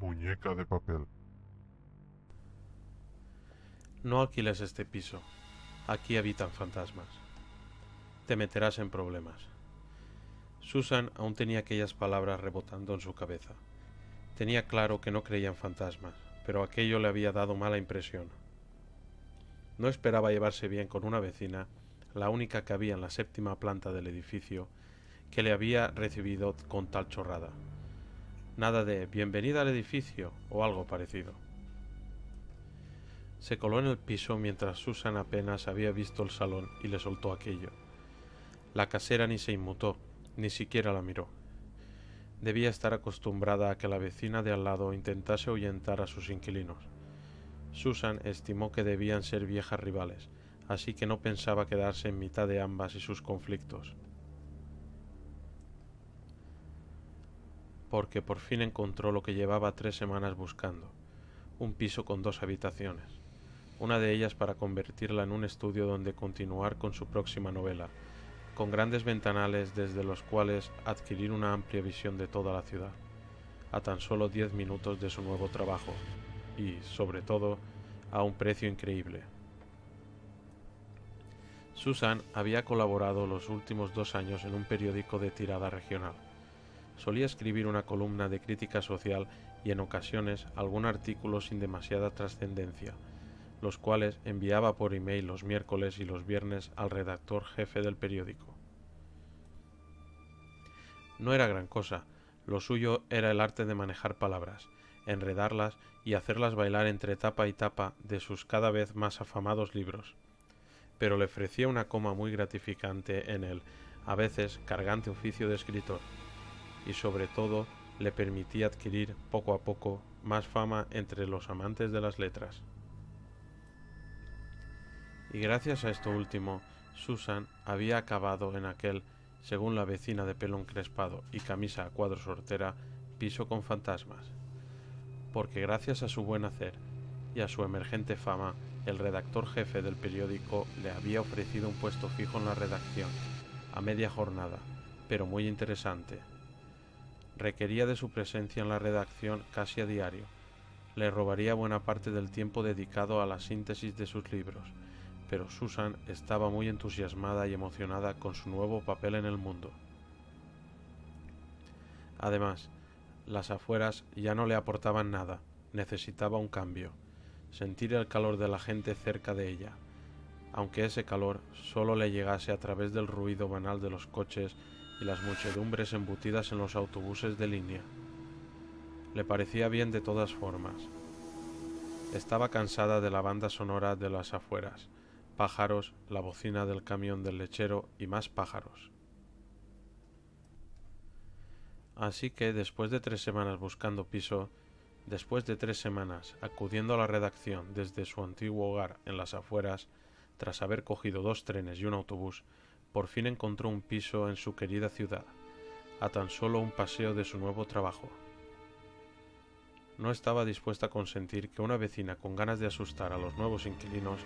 Muñeca de papel. No alquiles este piso. Aquí habitan fantasmas. Te meterás en problemas. Susan aún tenía aquellas palabras rebotando en su cabeza. Tenía claro que no creía en fantasmas, pero aquello le había dado mala impresión. No esperaba llevarse bien con una vecina, la única que había en la 7ª planta del edificio, que le había recibido con tal chorrada. Nada de bienvenida al edificio o algo parecido. Se coló en el piso mientras Susan apenas había visto el salón y le soltó aquello. La casera ni se inmutó, ni siquiera la miró. Debía estar acostumbrada a que la vecina de al lado intentase ahuyentar a sus inquilinos. Susan estimó que debían ser viejas rivales, así que no pensaba quedarse en mitad de ambas y sus conflictos. Porque por fin encontró lo que llevaba 3 semanas buscando, un piso con 2 habitaciones, una de ellas para convertirla en un estudio donde continuar con su próxima novela, con grandes ventanales desde los cuales adquirir una amplia visión de toda la ciudad, a tan solo 10 minutos de su nuevo trabajo, y, sobre todo, a un precio increíble. Susan había colaborado los últimos 2 años en un periódico de tirada regional. Solía escribir una columna de crítica social y en ocasiones algún artículo sin demasiada trascendencia, los cuales enviaba por email los miércoles y los viernes al redactor jefe del periódico. No era gran cosa, lo suyo era el arte de manejar palabras, enredarlas y hacerlas bailar entre tapa y tapa de sus cada vez más afamados libros. Pero le ofrecía una coma muy gratificante en el, a veces, cargante oficio de escritor, y sobre todo le permitía adquirir poco a poco más fama entre los amantes de las letras. Y gracias a esto último, Susan había acabado en aquel, según la vecina de pelo encrespado y camisa a cuadros hortera, piso con fantasmas. Porque gracias a su buen hacer y a su emergente fama, el redactor jefe del periódico le había ofrecido un puesto fijo en la redacción, a media jornada, pero muy interesante. Requería de su presencia en la redacción casi a diario. Le robaría buena parte del tiempo dedicado a la síntesis de sus libros, pero Susan estaba muy entusiasmada y emocionada con su nuevo papel en el mundo. Además, las afueras ya no le aportaban nada, necesitaba un cambio, sentir el calor de la gente cerca de ella, aunque ese calor solo le llegase a través del ruido banal de los coches y las muchedumbres embutidas en los autobuses de línea. Le parecía bien de todas formas. Estaba cansada de la banda sonora de las afueras, pájaros, la bocina del camión del lechero y más pájaros. Así que después de 3 semanas buscando piso, después de 3 semanas acudiendo a la redacción desde su antiguo hogar en las afueras, tras haber cogido 2 trenes y un autobús, por fin encontró un piso en su querida ciudad, a tan solo un paseo de su nuevo trabajo. No estaba dispuesta a consentir que una vecina con ganas de asustar a los nuevos inquilinos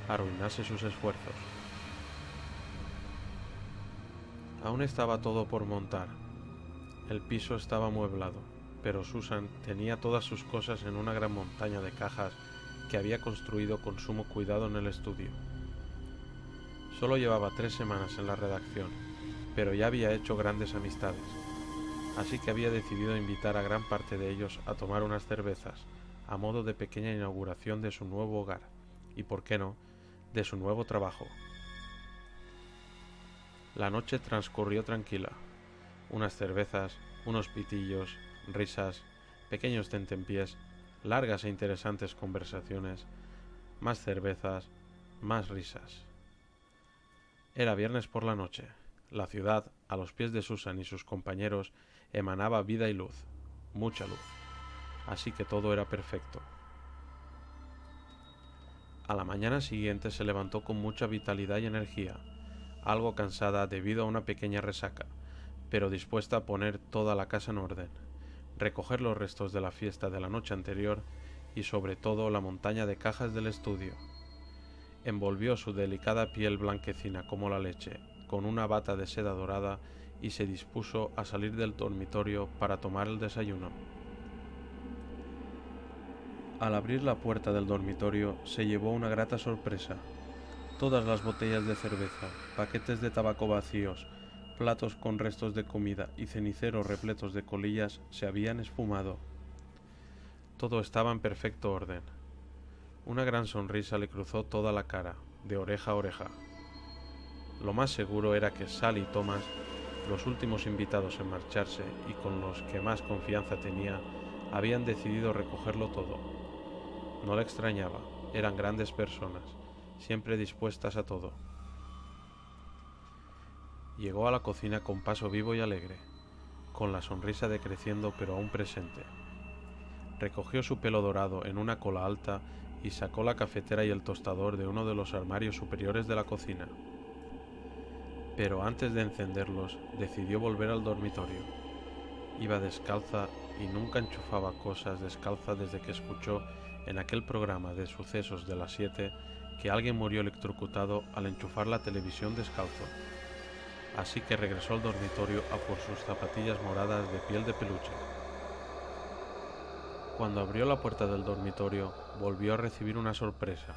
arruinase sus esfuerzos. Aún estaba todo por montar. El piso estaba amueblado, pero Susan tenía todas sus cosas en una gran montaña de cajas que había construido con sumo cuidado en el estudio. Solo llevaba 3 semanas en la redacción, pero ya había hecho grandes amistades, así que había decidido invitar a gran parte de ellos a tomar unas cervezas, a modo de pequeña inauguración de su nuevo hogar, y por qué no, de su nuevo trabajo. La noche transcurrió tranquila. Unas cervezas, unos pitillos, risas, pequeños tentempiés, largas e interesantes conversaciones, más cervezas, más risas. Era viernes por la noche. La ciudad, a los pies de Susan y sus compañeros, emanaba vida y luz, mucha luz. Así que todo era perfecto. A la mañana siguiente se levantó con mucha vitalidad y energía, algo cansada debido a una pequeña resaca, pero dispuesta a poner toda la casa en orden, recoger los restos de la fiesta de la noche anterior y sobre todo la montaña de cajas del estudio. Envolvió su delicada piel blanquecina como la leche con una bata de seda dorada y se dispuso a salir del dormitorio para tomar el desayuno. Al abrir la puerta del dormitorio se llevó una grata sorpresa. Todas las botellas de cerveza, paquetes de tabaco vacíos, platos con restos de comida y ceniceros repletos de colillas se habían esfumado. Todo estaba en perfecto orden. Una gran sonrisa le cruzó toda la cara, de oreja a oreja. Lo más seguro era que Sally y Thomas, los últimos invitados en marcharse y con los que más confianza tenía, habían decidido recogerlo todo. No le extrañaba, eran grandes personas, siempre dispuestas a todo. Llegó a la cocina con paso vivo y alegre, con la sonrisa decreciendo pero aún presente. Recogió su pelo dorado en una cola alta y sacó la cafetera y el tostador de uno de los armarios superiores de la cocina. Pero antes de encenderlos, decidió volver al dormitorio. Iba descalza y nunca enchufaba cosas descalza desde que escuchó en aquel programa de sucesos de las 7 que alguien murió electrocutado al enchufar la televisión descalzo. Así que regresó al dormitorio a por sus zapatillas moradas de piel de peluche. Cuando abrió la puerta del dormitorio, volvió a recibir una sorpresa,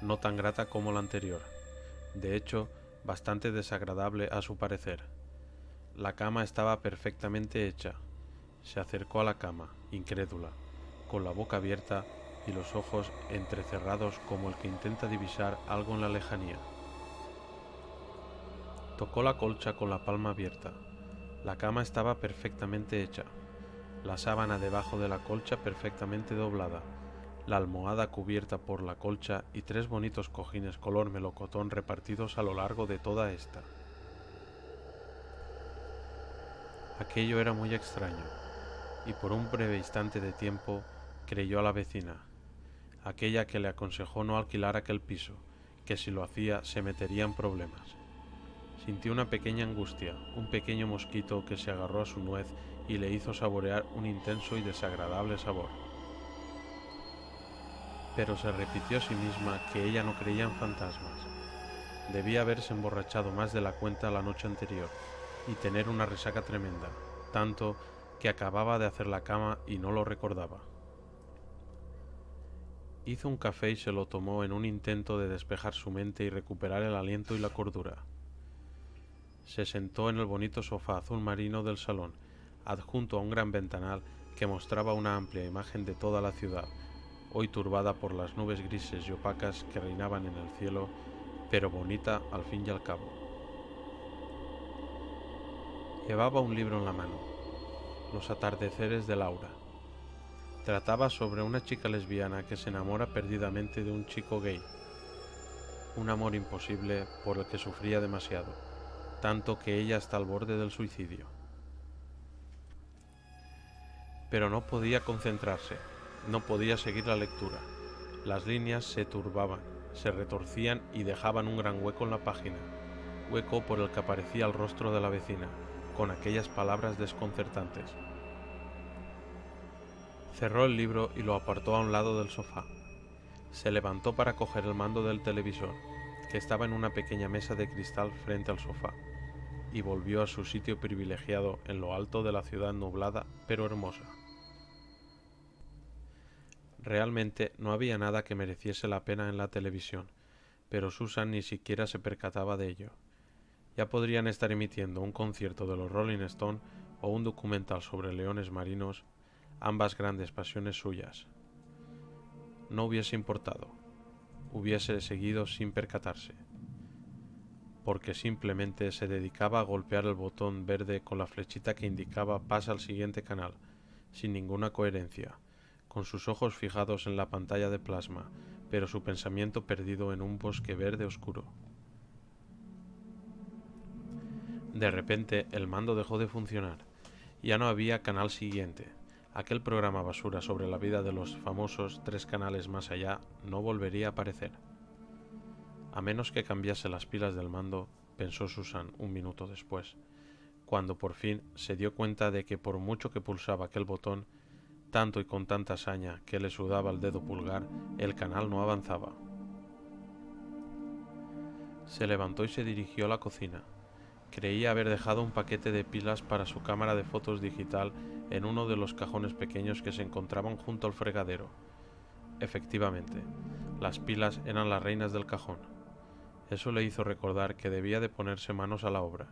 no tan grata como la anterior. De hecho, bastante desagradable a su parecer. La cama estaba perfectamente hecha. Se acercó a la cama, incrédula, con la boca abierta y los ojos entrecerrados como el que intenta divisar algo en la lejanía. Tocó la colcha con la palma abierta. La cama estaba perfectamente hecha. La sábana debajo de la colcha perfectamente doblada, la almohada cubierta por la colcha y 3 bonitos cojines color melocotón repartidos a lo largo de toda esta. Aquello era muy extraño, y por un breve instante de tiempo creyó a la vecina, aquella que le aconsejó no alquilar aquel piso, que si lo hacía se metería en problemas. Sintió una pequeña angustia, un pequeño mosquito que se agarró a su nuez y le hizo saborear un intenso y desagradable sabor. Pero se repitió a sí misma que ella no creía en fantasmas. Debía haberse emborrachado más de la cuenta la noche anterior y tener una resaca tremenda, tanto que acababa de hacer la cama y no lo recordaba. Hizo un café y se lo tomó en un intento de despejar su mente y recuperar el aliento y la cordura. Se sentó en el bonito sofá azul marino del salón, adjunto a un gran ventanal que mostraba una amplia imagen de toda la ciudad, hoy turbada por las nubes grises y opacas que reinaban en el cielo, pero bonita al fin y al cabo. Llevaba un libro en la mano, Los atardeceres de Laura. Trataba sobre una chica lesbiana que se enamora perdidamente de un chico gay, un amor imposible por el que sufría demasiado, tanto que ella está al borde del suicidio. Pero no podía concentrarse, no podía seguir la lectura. Las líneas se turbaban, se retorcían y dejaban un gran hueco en la página, hueco por el que aparecía el rostro de la vecina, con aquellas palabras desconcertantes. Cerró el libro y lo apartó a un lado del sofá. Se levantó para coger el mando del televisor, que estaba en una pequeña mesa de cristal frente al sofá, y volvió a su sitio privilegiado en lo alto de la ciudad nublada pero hermosa. Realmente no había nada que mereciese la pena en la televisión, pero Susan ni siquiera se percataba de ello. Ya podrían estar emitiendo un concierto de los Rolling Stones o un documental sobre leones marinos, ambas grandes pasiones suyas. No hubiese importado, hubiese seguido sin percatarse, porque simplemente se dedicaba a golpear el botón verde con la flechita que indicaba pasa al siguiente canal, sin ninguna coherencia, con sus ojos fijados en la pantalla de plasma, pero su pensamiento perdido en un bosque verde oscuro. De repente el mando dejó de funcionar. Ya no había canal siguiente. Aquel programa basura sobre la vida de los famosos 3 canales más allá no volvería a aparecer. A menos que cambiase las pilas del mando, pensó Susan un minuto después, cuando por fin se dio cuenta de que por mucho que pulsaba aquel botón, tanto y con tanta saña que le sudaba el dedo pulgar, el canal no avanzaba. Se levantó y se dirigió a la cocina. Creía haber dejado un paquete de pilas para su cámara de fotos digital en uno de los cajones pequeños que se encontraban junto al fregadero, Efectivamente, las pilas eran las reinas del cajón. Eso le hizo recordar que debía de ponerse manos a la obra,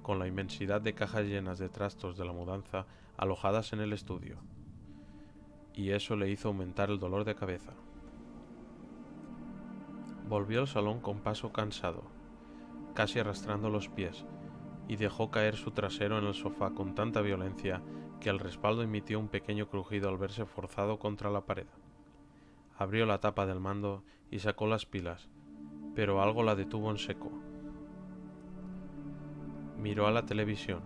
con la inmensidad de cajas llenas de trastos de la mudanza alojadas en el estudio. Y eso le hizo aumentar el dolor de cabeza. Volvió al salón con paso cansado, casi arrastrando los pies, y dejó caer su trasero en el sofá con tanta violencia que el respaldo emitió un pequeño crujido al verse forzado contra la pared. Abrió la tapa del mando y sacó las pilas, pero algo la detuvo en seco. Miró a la televisión,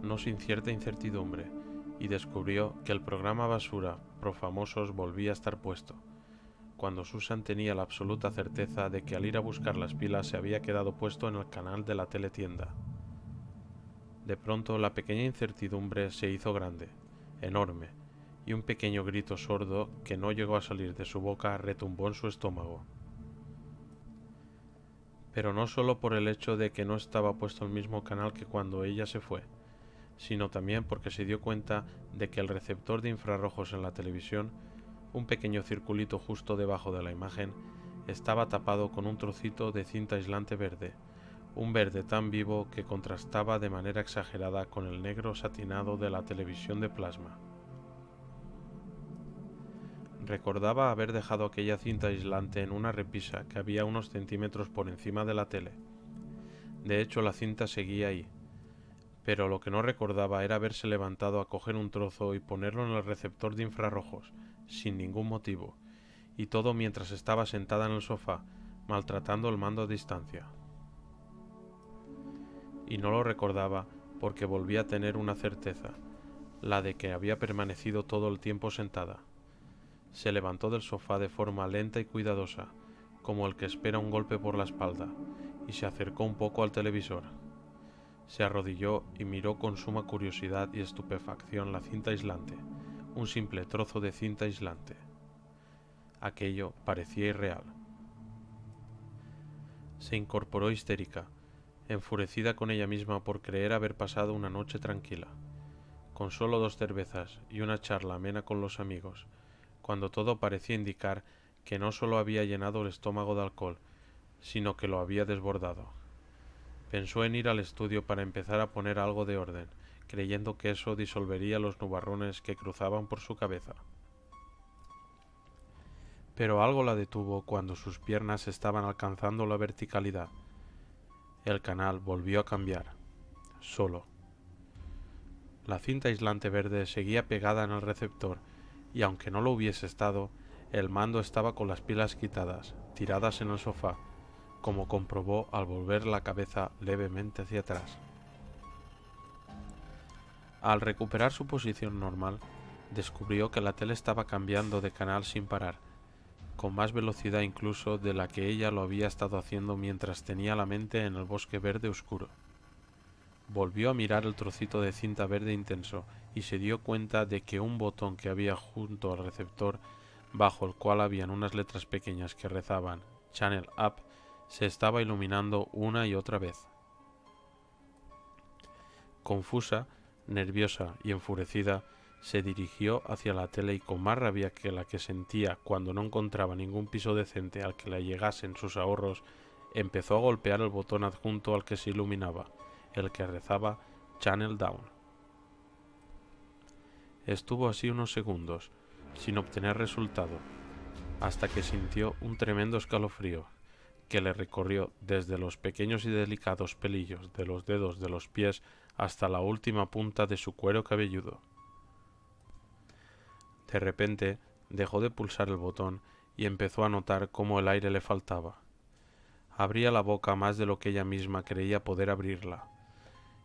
no sin cierta incertidumbre, y descubrió que el programa basura Pro Famosos volvía a estar puesto, cuando Susan tenía la absoluta certeza de que al ir a buscar las pilas se había quedado puesto en el canal de la teletienda. De pronto la pequeña incertidumbre se hizo grande, enorme, y un pequeño grito sordo que no llegó a salir de su boca retumbó en su estómago. Pero no solo por el hecho de que no estaba puesto el mismo canal que cuando ella se fue, sino también porque se dio cuenta de que el receptor de infrarrojos en la televisión, un pequeño circulito justo debajo de la imagen, estaba tapado con un trocito de cinta aislante verde, un verde tan vivo que contrastaba de manera exagerada con el negro satinado de la televisión de plasma. Recordaba haber dejado aquella cinta aislante en una repisa que había unos centímetros por encima de la tele. De hecho, la cinta seguía ahí, pero lo que no recordaba era haberse levantado a coger un trozo y ponerlo en el receptor de infrarrojos, sin ningún motivo, y todo mientras estaba sentada en el sofá, maltratando el mando a distancia. Y no lo recordaba porque volvía a tener una certeza, la de que había permanecido todo el tiempo sentada. Se levantó del sofá de forma lenta y cuidadosa, como el que espera un golpe por la espalda, y se acercó un poco al televisor. Se arrodilló y miró con suma curiosidad y estupefacción la cinta aislante, un simple trozo de cinta aislante. Aquello parecía irreal. Se incorporó histérica, enfurecida con ella misma por creer haber pasado una noche tranquila, con solo 2 cervezas y una charla amena con los amigos, cuando todo parecía indicar que no solo había llenado el estómago de alcohol, sino que lo había desbordado. Pensó en ir al estudio para empezar a poner algo de orden, creyendo que eso disolvería los nubarrones que cruzaban por su cabeza. Pero algo la detuvo cuando sus piernas estaban alcanzando la verticalidad. El canal volvió a cambiar, solo. La cinta aislante verde seguía pegada en el receptor, y aunque no lo hubiese estado, el mando estaba con las pilas quitadas, tiradas en el sofá, como comprobó al volver la cabeza levemente hacia atrás. Al recuperar su posición normal, descubrió que la tele estaba cambiando de canal sin parar, con más velocidad incluso de la que ella lo había estado haciendo mientras tenía la mente en el bosque verde oscuro. Volvió a mirar el trocito de cinta verde intenso y se dio cuenta de que un botón que había junto al receptor, bajo el cual habían unas letras pequeñas que rezaban Channel Up, se estaba iluminando una y otra vez. Confusa, nerviosa y enfurecida, se dirigió hacia la tele y con más rabia que la que sentía cuando no encontraba ningún piso decente al que le llegasen sus ahorros, empezó a golpear el botón adjunto al que se iluminaba, el que rezaba Channel Down. Estuvo así unos segundos, sin obtener resultado, hasta que sintió un tremendo escalofrío, que le recorrió desde los pequeños y delicados pelillos de los dedos de los pies hasta la última punta de su cuero cabelludo. De repente dejó de pulsar el botón y empezó a notar cómo el aire le faltaba. Abría la boca más de lo que ella misma creía poder abrirla,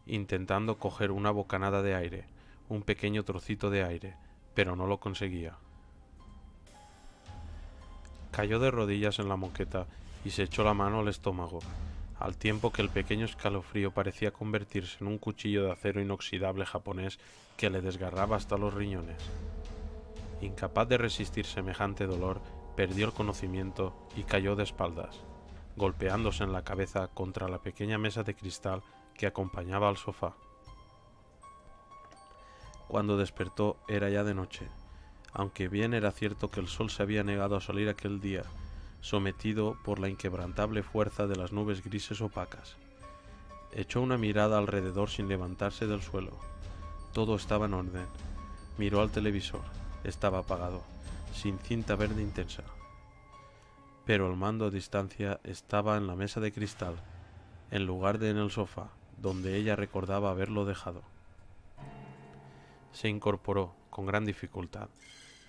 intentando coger una bocanada de aire, un pequeño trocito de aire, pero no lo conseguía. Cayó de rodillas en la moqueta y se echó la mano al estómago, al tiempo que el pequeño escalofrío parecía convertirse en un cuchillo de acero inoxidable japonés que le desgarraba hasta los riñones. Incapaz de resistir semejante dolor, perdió el conocimiento y cayó de espaldas, golpeándose en la cabeza contra la pequeña mesa de cristal que acompañaba al sofá. Cuando despertó era ya de noche. aunque bien era cierto que el sol se había negado a salir aquel día, sometido por la inquebrantable fuerza de las nubes grises opacas. Echó una mirada alrededor sin levantarse del suelo. Todo estaba en orden. Miró al televisor. Estaba apagado, sin cinta verde intensa. Pero el mando a distancia estaba en la mesa de cristal, en lugar de en el sofá, donde ella recordaba haberlo dejado. Se incorporó con gran dificultad,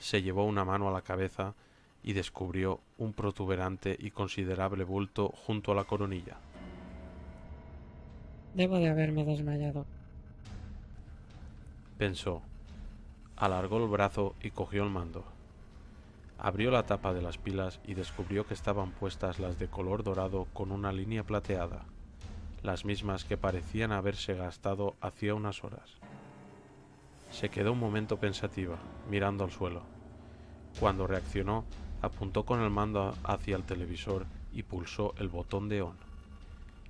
se llevó una mano a la cabeza y descubrió un protuberante y considerable bulto junto a la coronilla. Debo de haberme desmayado. Pensó. Alargó el brazo y cogió el mando. Abrió la tapa de las pilas y descubrió que estaban puestas las de color dorado con una línea plateada, las mismas que parecían haberse gastado hacía unas horas. Se quedó un momento pensativa, mirando al suelo. Cuando reaccionó, apuntó con el mando hacia el televisor y pulsó el botón de on.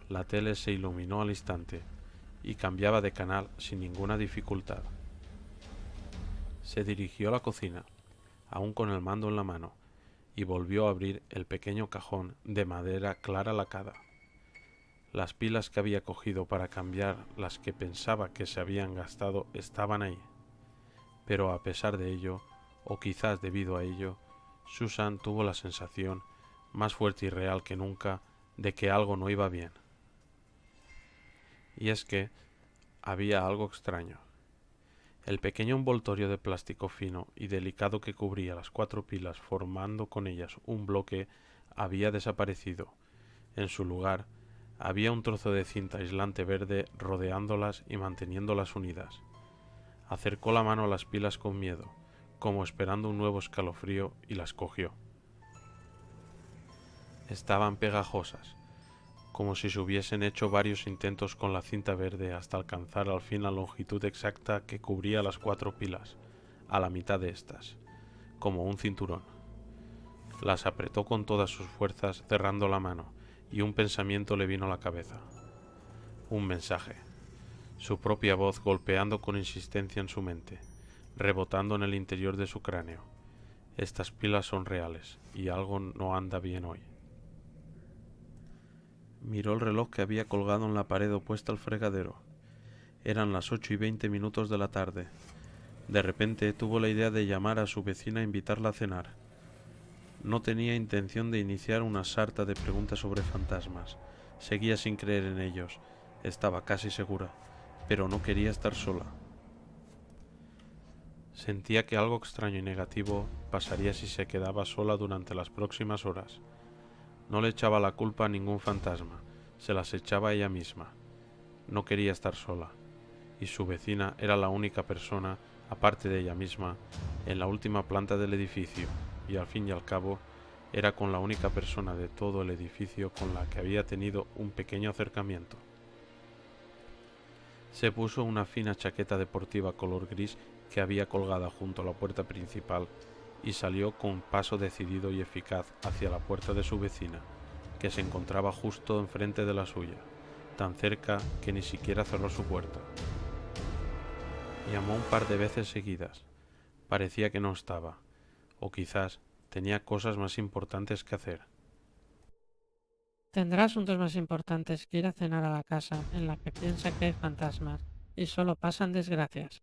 La tele se iluminó al instante y cambiaba de canal sin ninguna dificultad. Se dirigió a la cocina, aún con el mando en la mano, y volvió a abrir el pequeño cajón de madera clara lacada. Las pilas que había cogido para cambiar las que pensaba que se habían gastado estaban ahí. Pero a pesar de ello, o quizás debido a ello, Susan tuvo la sensación, más fuerte y real que nunca, de que algo no iba bien. Y es que había algo extraño. El pequeño envoltorio de plástico fino y delicado que cubría las 4 pilas formando con ellas un bloque había desaparecido. En su lugar, había un trozo de cinta aislante verde rodeándolas y manteniéndolas unidas. Acercó la mano a las pilas con miedo, como esperando un nuevo escalofrío, y las cogió. Estaban pegajosas, como si se hubiesen hecho varios intentos con la cinta verde hasta alcanzar al fin la longitud exacta que cubría las 4 pilas, a la mitad de estas, como un cinturón. Las apretó con todas sus fuerzas, cerrando la mano, y un pensamiento le vino a la cabeza. Un mensaje. Su propia voz golpeando con insistencia en su mente, rebotando en el interior de su cráneo. Estas pilas son reales, y algo no anda bien hoy. Miró el reloj que había colgado en la pared opuesta al fregadero. Eran las 8:20 de la tarde. De repente tuvo la idea de llamar a su vecina e invitarla a cenar. No tenía intención de iniciar una sarta de preguntas sobre fantasmas. Seguía sin creer en ellos. Estaba casi segura, pero no quería estar sola. Sentía que algo extraño y negativo pasaría si se quedaba sola durante las próximas horas. No le echaba la culpa a ningún fantasma, se las echaba a ella misma. No quería estar sola, y su vecina era la única persona, aparte de ella misma, en la última planta del edificio, y al fin y al cabo, era con la única persona de todo el edificio con la que había tenido un pequeño acercamiento. Se puso una fina chaqueta deportiva color gris que había colgada junto a la puerta principal y salió con paso decidido y eficaz hacia la puerta de su vecina, que se encontraba justo enfrente de la suya, tan cerca que ni siquiera cerró su puerta. Llamó un par de veces seguidas. Parecía que no estaba, o quizás tenía cosas más importantes que hacer. Tendrá asuntos más importantes que ir a cenar a la casa en la que piensa que hay fantasmas y solo pasan desgracias.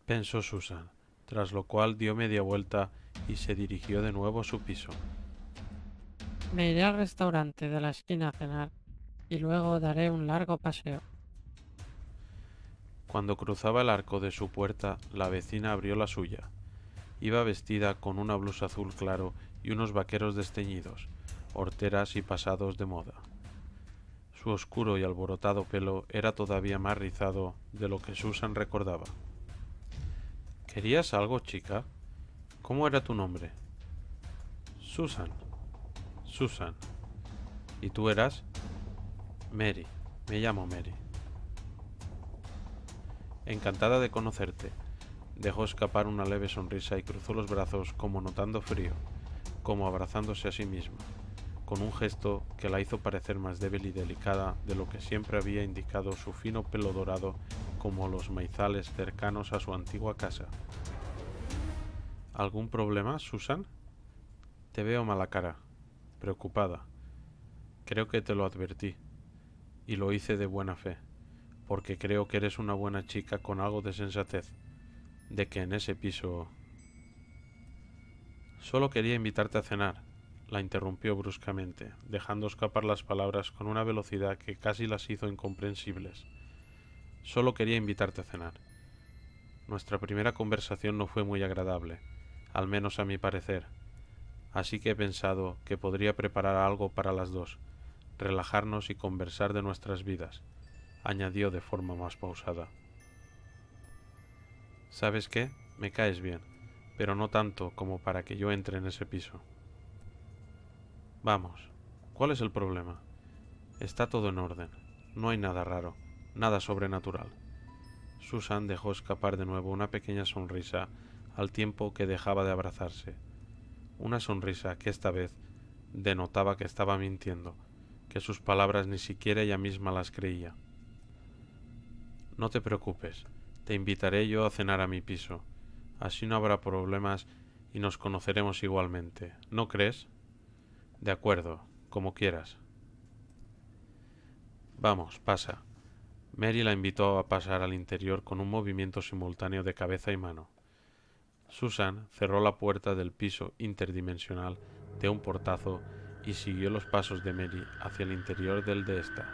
Pensó Susan, tras lo cual dio media vuelta y se dirigió de nuevo a su piso. Me iré al restaurante de la esquina a cenar y luego daré un largo paseo. Cuando cruzaba el arco de su puerta, la vecina abrió la suya. Iba vestida con una blusa azul claro y unos vaqueros desteñidos, horteras y pasados de moda. Su oscuro y alborotado pelo era todavía más rizado de lo que Susan recordaba. ¿Querías algo, chica? ¿Cómo era tu nombre? Susan. Susan. ¿Y tú eras? Mary. Me llamo Mary. Encantada de conocerte. Dejó escapar una leve sonrisa y cruzó los brazos como notando frío, como abrazándose a sí misma, con un gesto que la hizo parecer más débil y delicada de lo que siempre había indicado su fino pelo dorado como los maizales cercanos a su antigua casa. ¿Algún problema, Susan? Te veo mala cara, preocupada. Creo que te lo advertí, y lo hice de buena fe, porque creo que eres una buena chica con algo de sensatez, de que en ese piso... Solo quería invitarte a cenar, la interrumpió bruscamente, dejando escapar las palabras con una velocidad que casi las hizo incomprensibles. Solo quería invitarte a cenar. Nuestra primera conversación no fue muy agradable, al menos a mi parecer, así que he pensado que podría preparar algo para las dos, relajarnos y conversar de nuestras vidas, añadió de forma más pausada. ¿Sabes qué? Me caes bien, pero no tanto como para que yo entre en ese piso. Vamos, ¿cuál es el problema? Está todo en orden, no hay nada raro, nada sobrenatural. Susan dejó escapar de nuevo una pequeña sonrisa al tiempo que dejaba de abrazarse. Una sonrisa que esta vez denotaba que estaba mintiendo, que sus palabras ni siquiera ella misma las creía. No te preocupes, te invitaré yo a cenar a mi piso. Así no habrá problemas y nos conoceremos igualmente, ¿no crees? De acuerdo, como quieras. Vamos, pasa. Mary la invitó a pasar al interior con un movimiento simultáneo de cabeza y mano. Susan cerró la puerta del piso interdimensional de un portazo y siguió los pasos de Mary hacia el interior del de esta.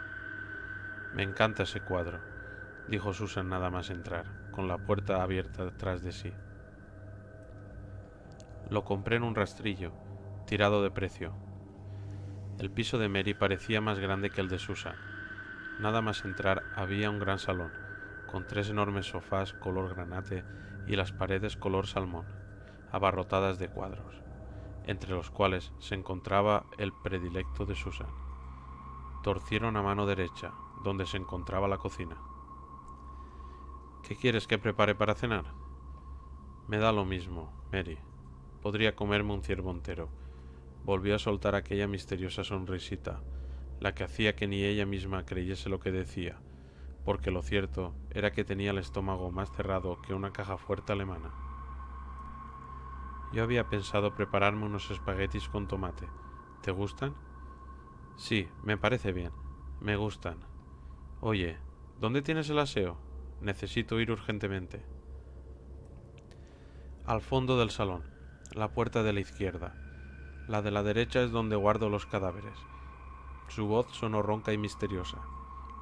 Me encanta ese cuadro, dijo Susan nada más entrar, con la puerta abierta detrás de sí. Lo compré en un rastrillo, tirado de precio. El piso de Mary parecía más grande que el de Susan. Nada más entrar había un gran salón, con 3 enormes sofás color granate y las paredes color salmón, abarrotadas de cuadros, entre los cuales se encontraba el predilecto de Susan. Torcieron a mano derecha, donde se encontraba la cocina. ¿Qué quieres que prepare para cenar? Me da lo mismo, Mary. Podría comerme un ciervo entero. Volvió a soltar aquella misteriosa sonrisita, la que hacía que ni ella misma creyese lo que decía, porque lo cierto era que tenía el estómago más cerrado que una caja fuerte alemana. Yo había pensado prepararme unos espaguetis con tomate. ¿Te gustan? Sí, me parece bien. Me gustan. Oye, ¿dónde tienes el aseo? Necesito ir urgentemente. Al fondo del salón, la puerta de la izquierda. La de la derecha es donde guardo los cadáveres. Su voz sonó ronca y misteriosa,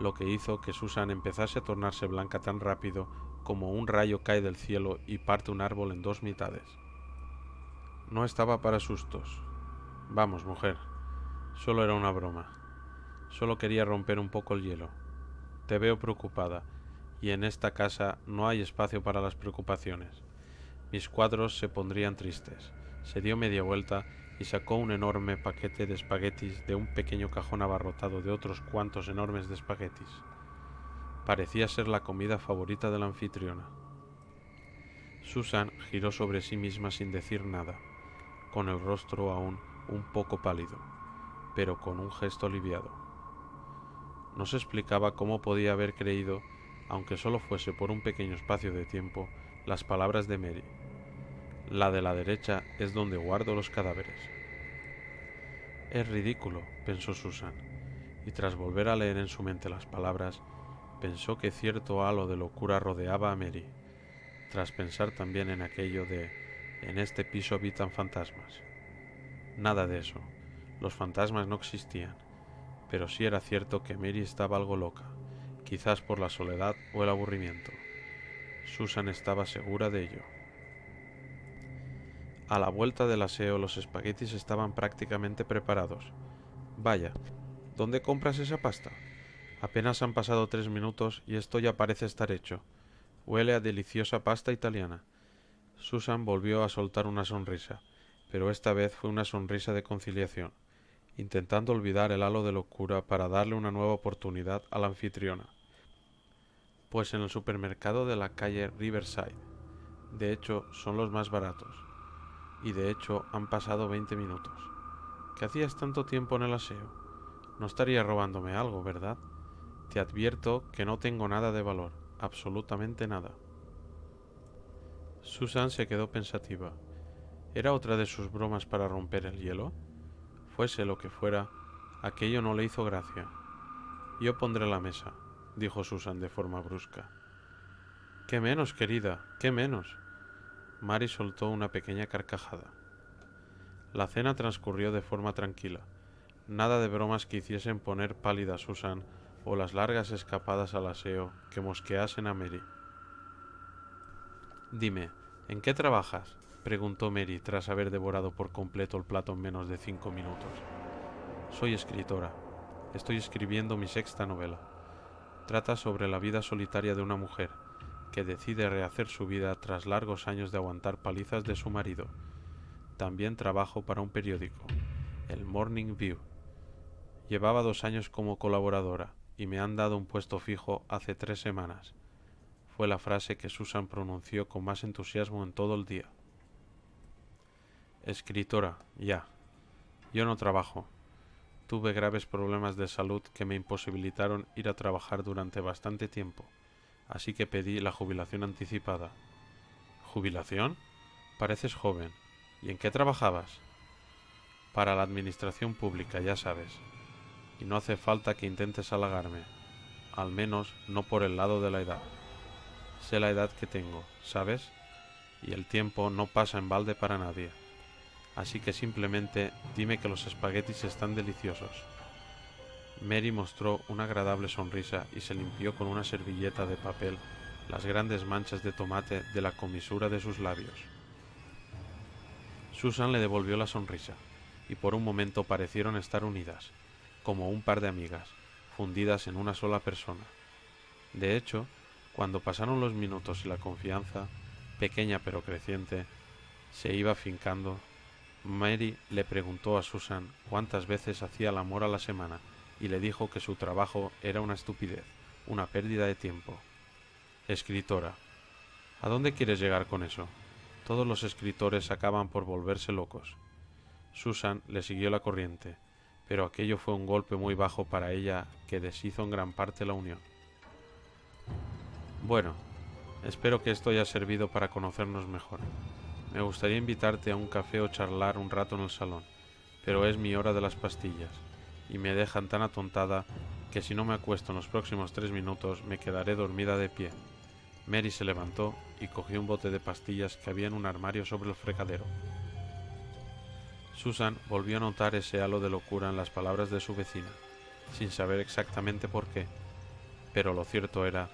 lo que hizo que Susan empezase a tornarse blanca tan rápido como un rayo cae del cielo y parte un árbol en 2 mitades. No estaba para sustos. Vamos, mujer. Solo era una broma. Solo quería romper un poco el hielo. Te veo preocupada, y en esta casa no hay espacio para las preocupaciones. Mis cuadros se pondrían tristes. Se dio media vuelta y sacó un enorme paquete de espaguetis de un pequeño cajón abarrotado de otros cuantos enormes de espaguetis. Parecía ser la comida favorita de la anfitriona. Susan giró sobre sí misma sin decir nada, con el rostro aún un poco pálido, pero con un gesto aliviado. No se explicaba cómo podía haber creído, aunque solo fuese por un pequeño espacio de tiempo, las palabras de Mary. La de la derecha es donde guardo los cadáveres. Es ridículo, pensó Susan, y tras volver a leer en su mente las palabras, pensó que cierto halo de locura rodeaba a Mary, tras pensar también en aquello de «en este piso habitan fantasmas». Nada de eso, los fantasmas no existían, pero sí era cierto que Mary estaba algo loca, quizás por la soledad o el aburrimiento. Susan estaba segura de ello. A la vuelta del aseo los espaguetis estaban prácticamente preparados. Vaya, ¿dónde compras esa pasta? Apenas han pasado 3 minutos y esto ya parece estar hecho. Huele a deliciosa pasta italiana. Susan volvió a soltar una sonrisa, pero esta vez fue una sonrisa de conciliación, intentando olvidar el halo de locura para darle una nueva oportunidad a la anfitriona. Pues en el supermercado de la calle Riverside. De hecho, son los más baratos. Y de hecho han pasado 20 minutos. ¿Qué hacías tanto tiempo en el aseo? No estaría robándome algo, ¿verdad? Te advierto que no tengo nada de valor, absolutamente nada. Susan se quedó pensativa. ¿Era otra de sus bromas para romper el hielo? Fuese lo que fuera, aquello no le hizo gracia. Yo pondré la mesa, dijo Susan de forma brusca. ¿Qué menos, querida? ¿Qué menos? Mary soltó una pequeña carcajada. La cena transcurrió de forma tranquila. Nada de bromas que hiciesen poner pálida a Susan o las largas escapadas al aseo que mosqueasen a Mary. Dime, ¿en qué trabajas? Preguntó Mary tras haber devorado por completo el plato en menos de 5 minutos. Soy escritora. Estoy escribiendo mi sexta novela. Trata sobre la vida solitaria de una mujer que decide rehacer su vida tras largos años de aguantar palizas de su marido. También trabajo para un periódico, el Morning View. Llevaba 2 años como colaboradora y me han dado un puesto fijo hace 3 semanas. Fue la frase que Susan pronunció con más entusiasmo en todo el día. Escritora, ya. Yo no trabajo. Tuve graves problemas de salud que me imposibilitaron ir a trabajar durante bastante tiempo, así que pedí la jubilación anticipada. ¿Jubilación? Pareces joven. ¿Y en qué trabajabas? Para la administración pública, ya sabes. Y no hace falta que intentes halagarme, al menos no por el lado de la edad. Sé la edad que tengo, ¿sabes? Y el tiempo no pasa en balde para nadie. Así que simplemente dime que los espaguetis están deliciosos. Mary mostró una agradable sonrisa y se limpió con una servilleta de papel las grandes manchas de tomate de la comisura de sus labios. Susan le devolvió la sonrisa, y por un momento parecieron estar unidas, como un par de amigas, fundidas en una sola persona. De hecho, cuando pasaron los minutos y la confianza, pequeña pero creciente, se iba afincando, Mary le preguntó a Susan cuántas veces hacía el amor a la semana y le dijo que su trabajo era una estupidez, una pérdida de tiempo. Escritora. ¿A dónde quieres llegar con eso? Todos los escritores acaban por volverse locos. Susan le siguió la corriente, pero aquello fue un golpe muy bajo para ella que deshizo en gran parte la unión. Bueno, espero que esto haya servido para conocernos mejor. Me gustaría invitarte a un café o charlar un rato en el salón, pero es mi hora de las pastillas, y me dejan tan atontada que si no me acuesto en los próximos 3 minutos me quedaré dormida de pie. Mary se levantó y cogió un bote de pastillas que había en un armario sobre el fregadero. Susan volvió a notar ese halo de locura en las palabras de su vecina, sin saber exactamente por qué, pero lo cierto era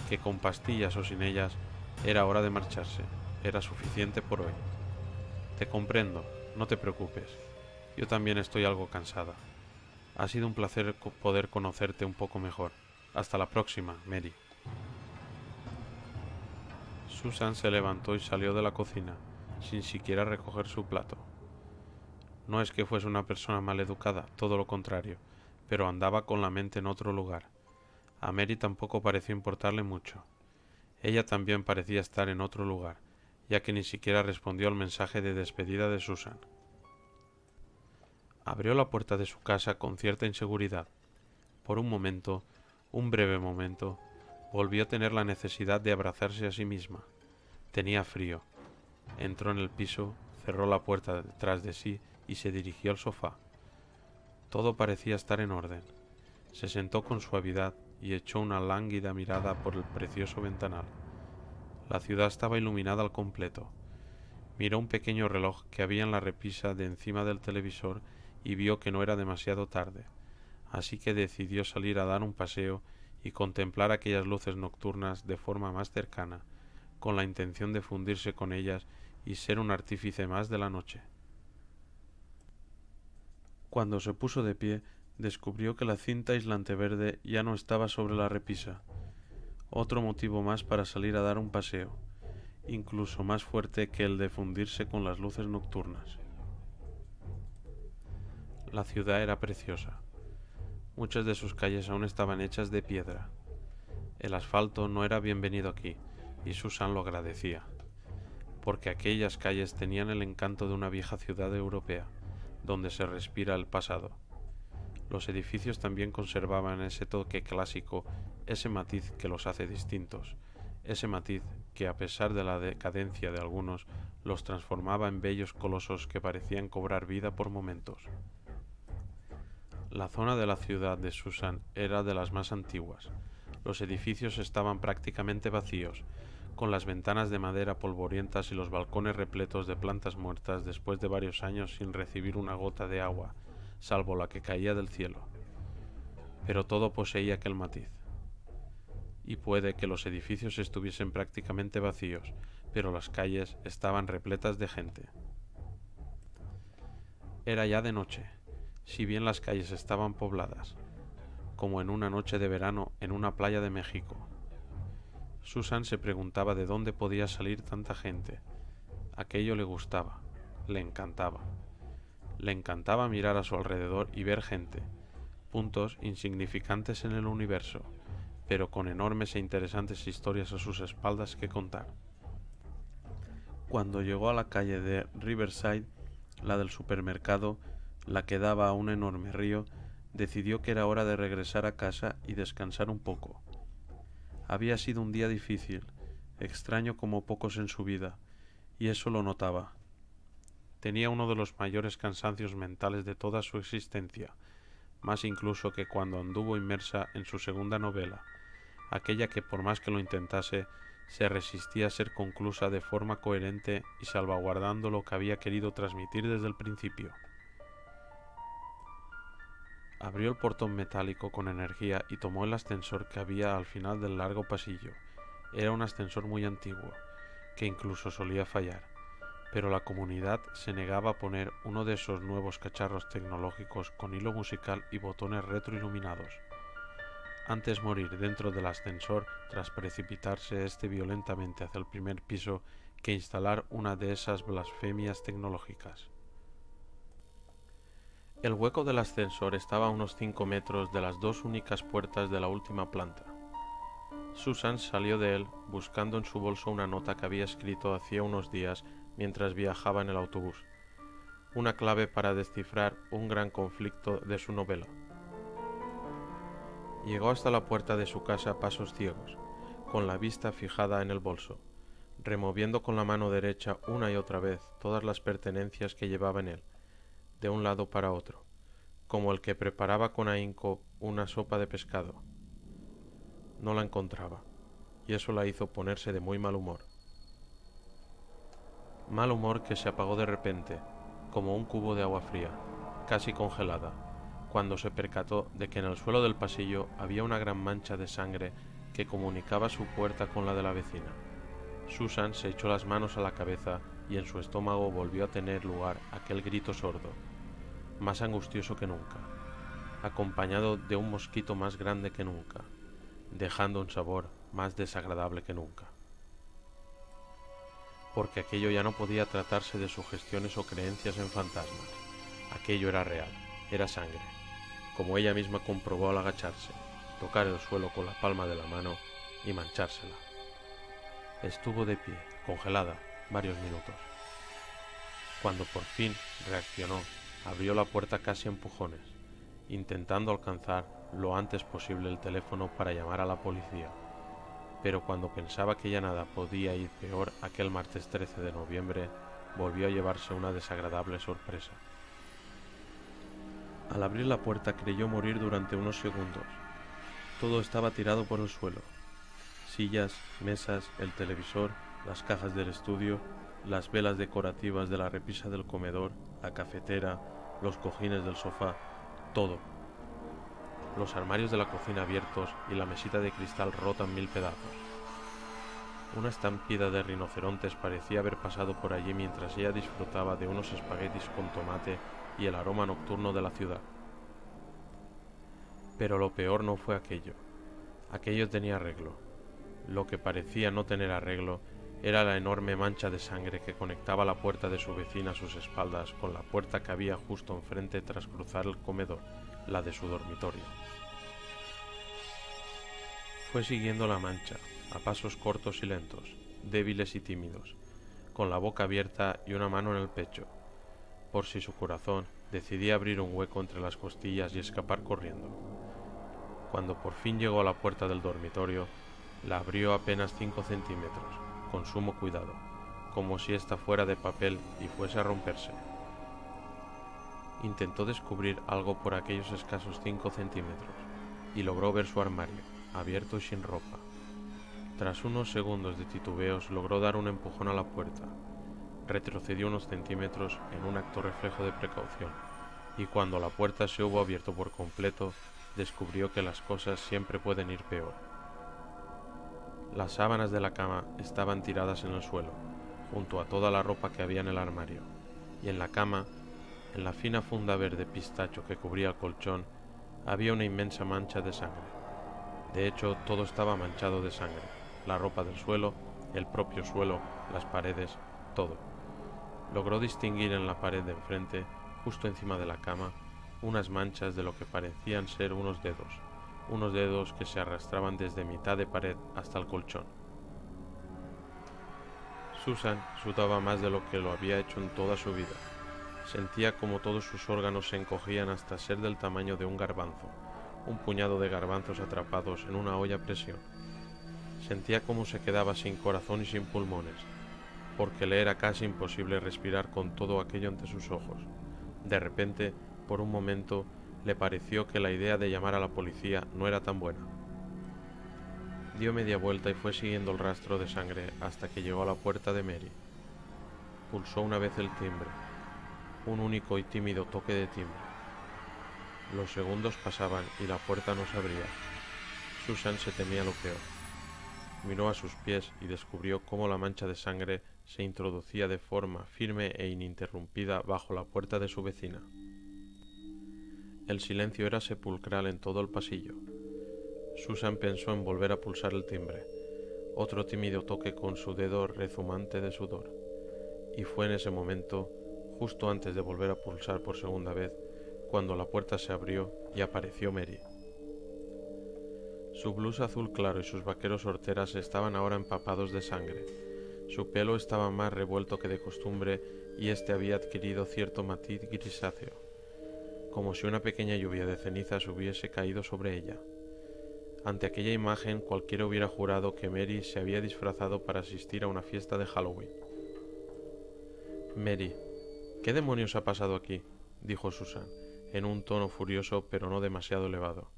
que con pastillas o sin ellas era hora de marcharse. Era suficiente por hoy. Te comprendo, no te preocupes. Yo también estoy algo cansada. Ha sido un placer poder conocerte un poco mejor. Hasta la próxima, Mary. Susan se levantó y salió de la cocina, sin siquiera recoger su plato. No es que fuese una persona mal educada, todo lo contrario, pero andaba con la mente en otro lugar. A Mary tampoco pareció importarle mucho. Ella también parecía estar en otro lugar, ya que ni siquiera respondió al mensaje de despedida de Susan. Abrió la puerta de su casa con cierta inseguridad. Por un momento, un breve momento, volvió a tener la necesidad de abrazarse a sí misma. Tenía frío. Entró en el piso, cerró la puerta detrás de sí y se dirigió al sofá. Todo parecía estar en orden. Se sentó con suavidad y echó una lánguida mirada por el precioso ventanal. La ciudad estaba iluminada al completo. Miró un pequeño reloj que había en la repisa de encima del televisor y vio que no era demasiado tarde, así que decidió salir a dar un paseo y contemplar aquellas luces nocturnas de forma más cercana, con la intención de fundirse con ellas y ser un artífice más de la noche. Cuando se puso de pie, descubrió que la cinta aislante verde ya no estaba sobre la repisa. Otro motivo más para salir a dar un paseo, incluso más fuerte que el de fundirse con las luces nocturnas. La ciudad era preciosa. Muchas de sus calles aún estaban hechas de piedra. El asfalto no era bienvenido aquí, y Susan lo agradecía, porque aquellas calles tenían el encanto de una vieja ciudad europea, donde se respira el pasado. Los edificios también conservaban ese toque clásico, ese matiz que los hace distintos, ese matiz que a pesar de la decadencia de algunos, los transformaba en bellos colosos que parecían cobrar vida por momentos. La zona de la ciudad de Susan era de las más antiguas. Los edificios estaban prácticamente vacíos, con las ventanas de madera polvorientas y los balcones repletos de plantas muertas después de varios años sin recibir una gota de agua, salvo la que caía del cielo. Pero todo poseía aquel matiz. Y puede que los edificios estuviesen prácticamente vacíos, pero las calles estaban repletas de gente. Era ya de noche, si bien las calles estaban pobladas, como en una noche de verano en una playa de México. Susan se preguntaba de dónde podía salir tanta gente. Aquello le gustaba, le encantaba. Le encantaba mirar a su alrededor y ver gente, puntos insignificantes en el universo, pero con enormes e interesantes historias a sus espaldas que contar. Cuando llegó a la calle de Riverside, la del supermercado, la que daba a un enorme río, decidió que era hora de regresar a casa y descansar un poco. Había sido un día difícil, extraño como pocos en su vida, y eso lo notaba. Tenía uno de los mayores cansancios mentales de toda su existencia, más incluso que cuando anduvo inmersa en su segunda novela, aquella que por más que lo intentase, se resistía a ser conclusa de forma coherente y salvaguardando lo que había querido transmitir desde el principio. Abrió el portón metálico con energía y tomó el ascensor que había al final del largo pasillo. Era un ascensor muy antiguo, que incluso solía fallar, pero la comunidad se negaba a poner uno de esos nuevos cacharros tecnológicos con hilo musical y botones retroiluminados. Antes morir dentro del ascensor tras precipitarse violentamente hacia el primer piso que instalar una de esas blasfemias tecnológicas. El hueco del ascensor estaba a unos 5 metros de las dos únicas puertas de la última planta. Susan salió de él buscando en su bolso una nota que había escrito hacía unos días mientras viajaba en el autobús, una clave para descifrar un gran conflicto de su novela. Llegó hasta la puerta de su casa a pasos ciegos, con la vista fijada en el bolso, removiendo con la mano derecha una y otra vez todas las pertenencias que llevaba en él, de un lado para otro, como el que preparaba con ahínco una sopa de pescado. No la encontraba, y eso la hizo ponerse de muy mal humor. Mal humor que se apagó de repente, como un cubo de agua fría, casi congelada, cuando se percató de que en el suelo del pasillo había una gran mancha de sangre que comunicaba su puerta con la de la vecina. Susan se echó las manos a la cabeza y en su estómago volvió a tener lugar aquel grito sordo, más angustioso que nunca, acompañado de un mosquito más grande que nunca, dejando un sabor más desagradable que nunca. Porque aquello ya no podía tratarse de sugestiones o creencias en fantasmas. Aquello era real, era sangre, como ella misma comprobó al agacharse, tocar el suelo con la palma de la mano y manchársela. Estuvo de pie, congelada, varios minutos. Cuando por fin reaccionó, abrió la puerta casi a empujones, intentando alcanzar lo antes posible el teléfono para llamar a la policía. Pero cuando pensaba que ya nada podía ir peor aquel martes 13 de noviembre, volvió a llevarse una desagradable sorpresa. Al abrir la puerta creyó morir durante unos segundos. Todo estaba tirado por el suelo. Sillas, mesas, el televisor, las cajas del estudio, las velas decorativas de la repisa del comedor, la cafetera, los cojines del sofá, todo. Los armarios de la cocina abiertos y la mesita de cristal rota en 1000 pedazos. Una estampida de rinocerontes parecía haber pasado por allí mientras ella disfrutaba de unos espaguetis con tomate y el aroma nocturno de la ciudad. Pero lo peor no fue aquello. Aquello tenía arreglo. Lo que parecía no tener arreglo era la enorme mancha de sangre que conectaba la puerta de su vecina a sus espaldas con la puerta que había justo enfrente tras cruzar el comedor, la de su dormitorio. Fue siguiendo la mancha, a pasos cortos y lentos, débiles y tímidos, con la boca abierta y una mano en el pecho, por si su corazón decidía abrir un hueco entre las costillas y escapar corriendo. Cuando por fin llegó a la puerta del dormitorio, la abrió apenas 5 centímetros, con sumo cuidado, como si ésta fuera de papel y fuese a romperse. Intentó descubrir algo por aquellos escasos 5 centímetros y logró ver su armario, abierto y sin ropa. Tras unos segundos de titubeos logró dar un empujón a la puerta. Retrocedió unos centímetros en un acto reflejo de precaución, y cuando la puerta se hubo abierto por completo, descubrió que las cosas siempre pueden ir peor. Las sábanas de la cama estaban tiradas en el suelo, junto a toda la ropa que había en el armario, y en la cama, en la fina funda verde pistacho que cubría el colchón, había una inmensa mancha de sangre. De hecho, todo estaba manchado de sangre, la ropa del suelo, el propio suelo, las paredes, todo. Logró distinguir en la pared de enfrente, justo encima de la cama, unas manchas de lo que parecían ser unos dedos que se arrastraban desde mitad de pared hasta el colchón. Susan sudaba más de lo que lo había hecho en toda su vida. Sentía como todos sus órganos se encogían hasta ser del tamaño de un garbanzo, un puñado de garbanzos atrapados en una olla a presión. Sentía como se quedaba sin corazón y sin pulmones, porque le era casi imposible respirar con todo aquello ante sus ojos. De repente, por un momento, le pareció que la idea de llamar a la policía no era tan buena. Dio media vuelta y fue siguiendo el rastro de sangre hasta que llegó a la puerta de Mary. Pulsó una vez el timbre, un único y tímido toque de timbre. Los segundos pasaban y la puerta no se abría. Susan se temía lo peor. Miró a sus pies y descubrió cómo la mancha de sangre se introducía de forma firme e ininterrumpida bajo la puerta de su vecina. El silencio era sepulcral en todo el pasillo. Susan pensó en volver a pulsar el timbre, otro tímido toque con su dedo rezumante de sudor, y fue en ese momento, justo antes de volver a pulsar por segunda vez, cuando la puerta se abrió y apareció Mary. Su blusa azul claro y sus vaqueros horteras estaban ahora empapados de sangre. Su pelo estaba más revuelto que de costumbre y este había adquirido cierto matiz grisáceo, como si una pequeña lluvia de cenizas hubiese caído sobre ella. Ante aquella imagen cualquiera hubiera jurado que Mary se había disfrazado para asistir a una fiesta de Halloween. «Mary, ¿qué demonios ha pasado aquí?», dijo Susan, en un tono furioso pero no demasiado elevado.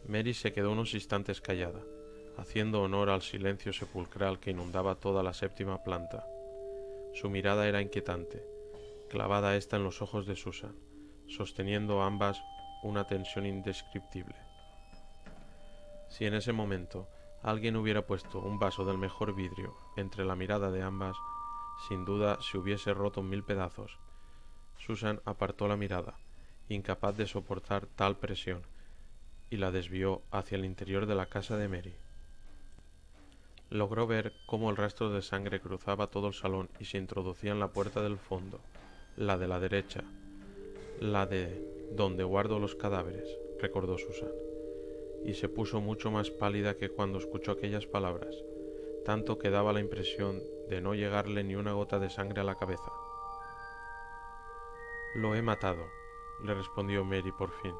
Mary se quedó unos instantes callada, haciendo honor al silencio sepulcral que inundaba toda la 7ª planta. Su mirada era inquietante, clavada ésta en los ojos de Susan, sosteniendo ambas una tensión indescriptible. Si en ese momento alguien hubiera puesto un vaso del mejor vidrio entre la mirada de ambas, sin duda se hubiese roto en 1000 pedazos. Susan apartó la mirada, incapaz de soportar tal presión, y la desvió hacia el interior de la casa de Mary. Logró ver cómo el rastro de sangre cruzaba todo el salón y se introducía en la puerta del fondo, la de la derecha, la de donde guardo los cadáveres, recordó Susan, y se puso mucho más pálida que cuando escuchó aquellas palabras, tanto que daba la impresión de no llegarle ni una gota de sangre a la cabeza. «Lo he matado», le respondió Mary por fin,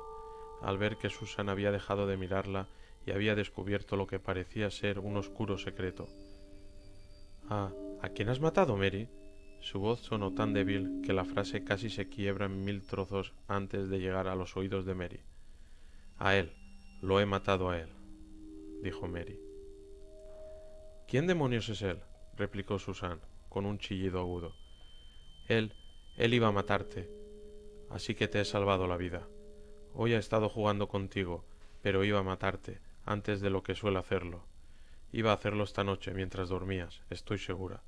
al ver que Susan había dejado de mirarla y había descubierto lo que parecía ser un oscuro secreto. «¿A quién has matado, Mary?». Su voz sonó tan débil que la frase casi se quiebra en 1000 trozos antes de llegar a los oídos de Mary. «A él, lo he matado a él», dijo Mary. «¿Quién demonios es él?», replicó Susan, con un chillido agudo. Él iba a matarte, así que te he salvado la vida. Hoy ha estado jugando contigo, pero iba a matarte, antes de lo que suele hacerlo. Iba a hacerlo esta noche mientras dormías, estoy segura.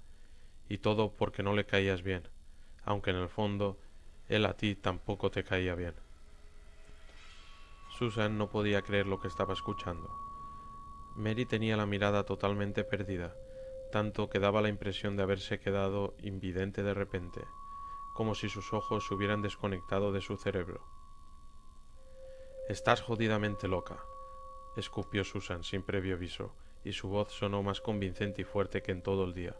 Y todo porque no le caías bien, aunque en el fondo él a ti tampoco te caía bien. Susan no podía creer lo que estaba escuchando. Mary tenía la mirada totalmente perdida, tanto que daba la impresión de haberse quedado invidente de repente, como si sus ojos se hubieran desconectado de su cerebro. «Estás jodidamente loca», escupió Susan sin previo aviso, y su voz sonó más convincente y fuerte que en todo el día.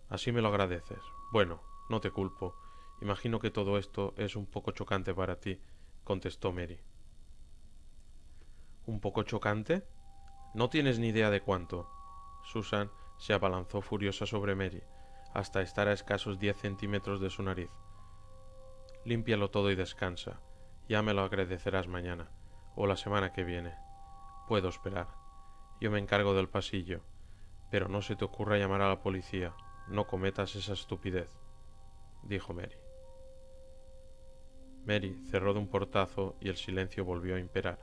«Así me lo agradeces. Bueno, no te culpo. Imagino que todo esto es un poco chocante para ti», contestó Mary. «¿Un poco chocante? No tienes ni idea de cuánto». Susan se abalanzó furiosa sobre Mary, hasta estar a escasos 10 centímetros de su nariz. Límpialo todo y descansa. Ya me lo agradecerás mañana, o la semana que viene. Puedo esperar. Yo me encargo del pasillo. Pero no se te ocurra llamar a la policía. No cometas esa estupidez, dijo Mary. Mary cerró de un portazo y el silencio volvió a imperar.